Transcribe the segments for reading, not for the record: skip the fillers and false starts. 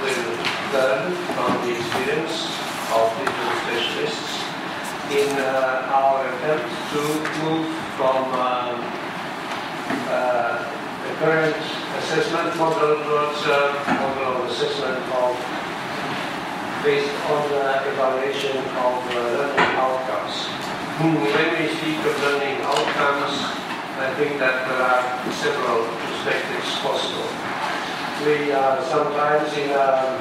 will learn from the experience of different specialists in our attempt to move from the current assessment model towards a model of assessment based on the evaluation of learning outcomes. When we speak of learning outcomes, I think that there are several perspectives possible. We are sometimes in a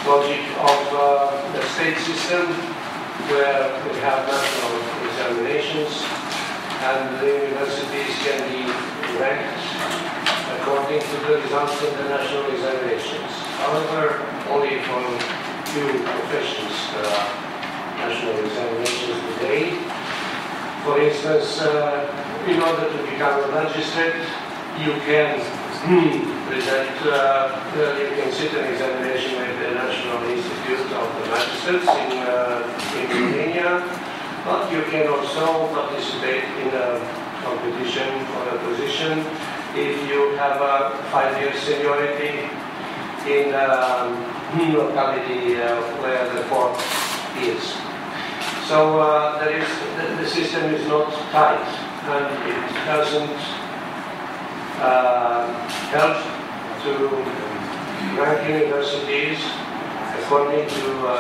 logic of the state system where we have national examinations and the universities can be ranked according to the results of the national examinations. However, only for few professions there are national examinations today. For instance, in order to become a magistrate, you can present, you can sit an examination with the National Institute of the Magistrates in Romania, but you can also participate in a competition for a position if you have a 5-year seniority in the locality where the court is. So the system is not tight and it doesn't help to rank universities according to a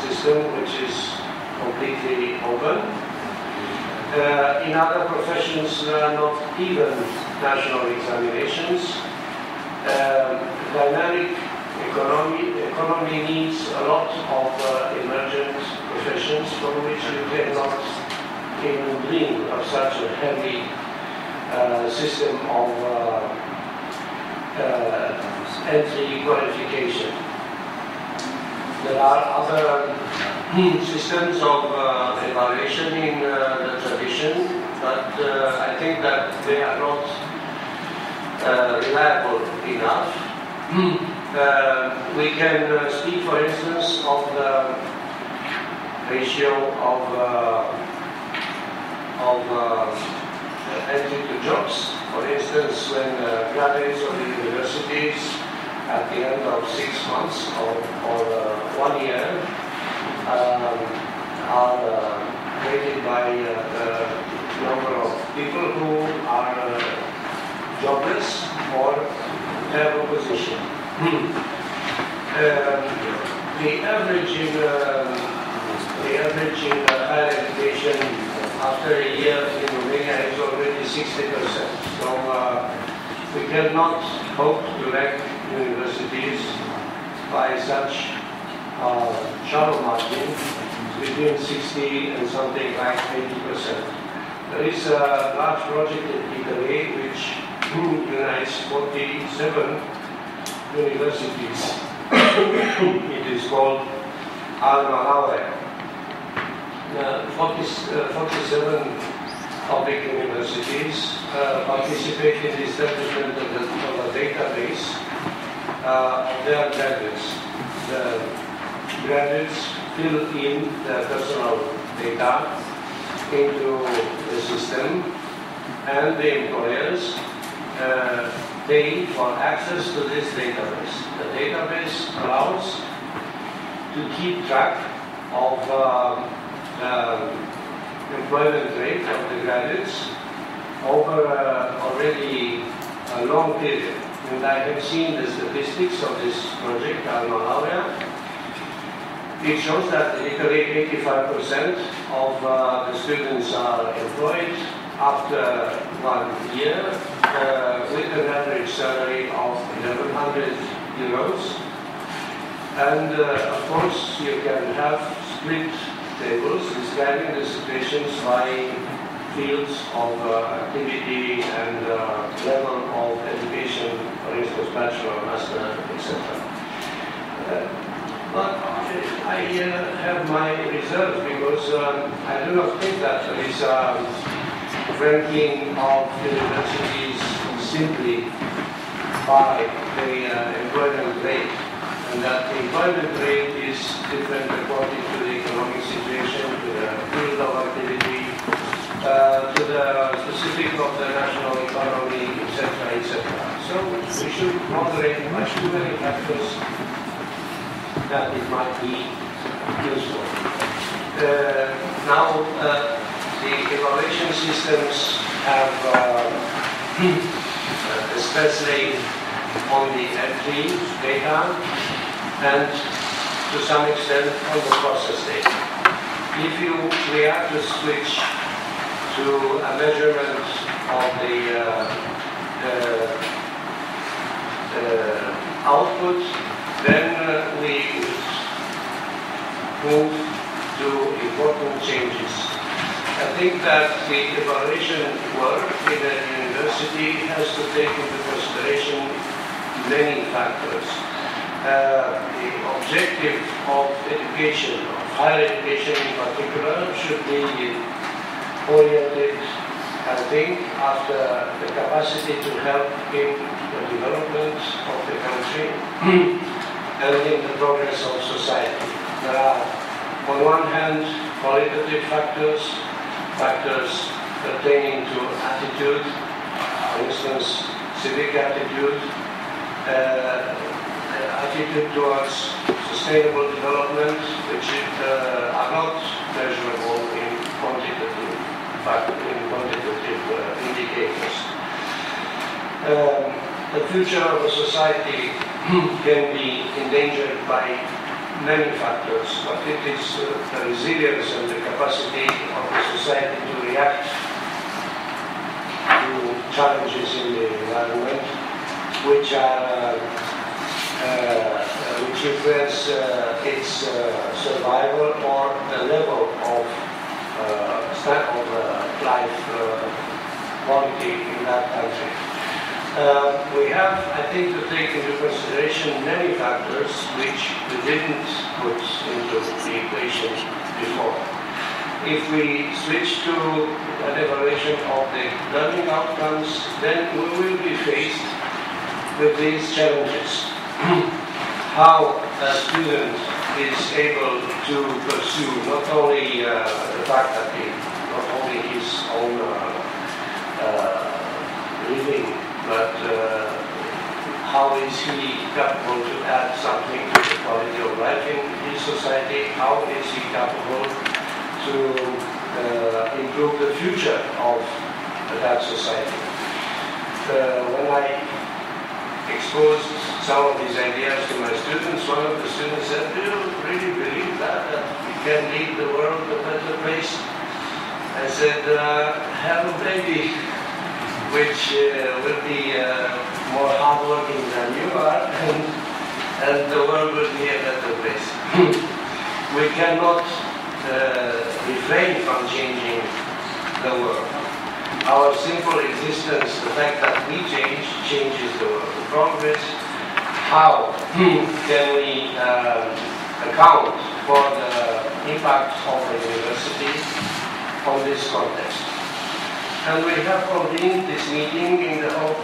system which is completely open. In other professions, there are not even national examinations. Dynamic economy needs a lot of emergent professions for which you cannot even dream of such a heavy system of entry qualification. There are other systems of evaluation in the tradition, but I think that they are not reliable enough. We can speak, for instance, of the ratio of entry to jobs. For instance, when graduates of the universities at the end of 6 months or 1 year are rated by the number of people who are jobless or have a position. The average in higher education after a year in Romania is already 60%. So we cannot hope to rank universities by such shallow margin between 60 and something like 80%. There is a large project in Italy which unites 47 universities. It is called Alma Laurea. 47 public universities participate in the establishment of a database of their graduates. The graduates fill in their personal data into the system, and the employers pay for access to this database. The database allows to keep track of employment rate of the graduates over already a long period. And I have seen the statistics of this project, Alma Laurea. It shows that in Italy 85% of the students are employed after 1 year with an average salary of 1,100 euros. And of course you can have split tables describing the situations by fields of activity and level of education, for instance, bachelor, master, etc. But I have my reserves because I do not think that there is a ranking of universities simply by the employment rate, and that the employment rate is different according to the economic situation, to the field of activity, to the specific perspective of the national economy, etc., etc. So we should moderate much too many factors that it might be useful. Now, the evaluation systems have, especially on the entry data and to some extent on the process data. If we have to switch to a measurement of the output, then we move to important changes. I think that the evaluation work in a university has to take into consideration many factors. The objective of education, of higher education in particular, should be oriented, I think, after the capacity to help in the development of the country and in the progress of society. There are, on one hand, qualitative factors pertaining to attitude, for instance, civic attitude, attitude towards sustainable development, which are not measurable in quantitative indicators. The future of a society can be endangered by many factors, but it is the resilience and the capacity of the society to react to challenges in the environment, which influence its survival or the level of life quality in that country. We have, I think, to take into consideration many factors which we didn't put into the equation before. If we switch to an evaluation of the learning outcomes, then we will be faced with these challenges. How a student is able to pursue not only the fact that not only his own living, but how is he capable to add something to the quality of life in his society? How is he capable to improve the future of that society? When I exposed some of these ideas to my students, one of the students said, "Do you really believe that we can leave the world a better place?" I said, "Hell, maybe, which will be more hardworking than you are, and the world will be a better place." We cannot refrain from changing the world. Our simple existence, the fact that we change, changes the world. The problem is, how can we account for the impact of the university on this context? And we have convened this meeting in the hope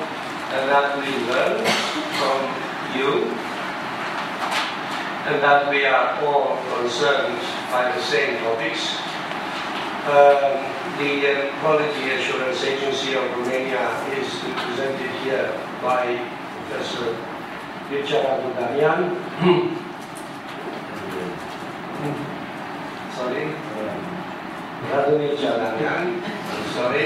that we learn from you and that we are all concerned by the same topics. The Quality Assurance Agency of Romania is represented here by Professor Deschidere. Sorry? Deschidere. Sorry.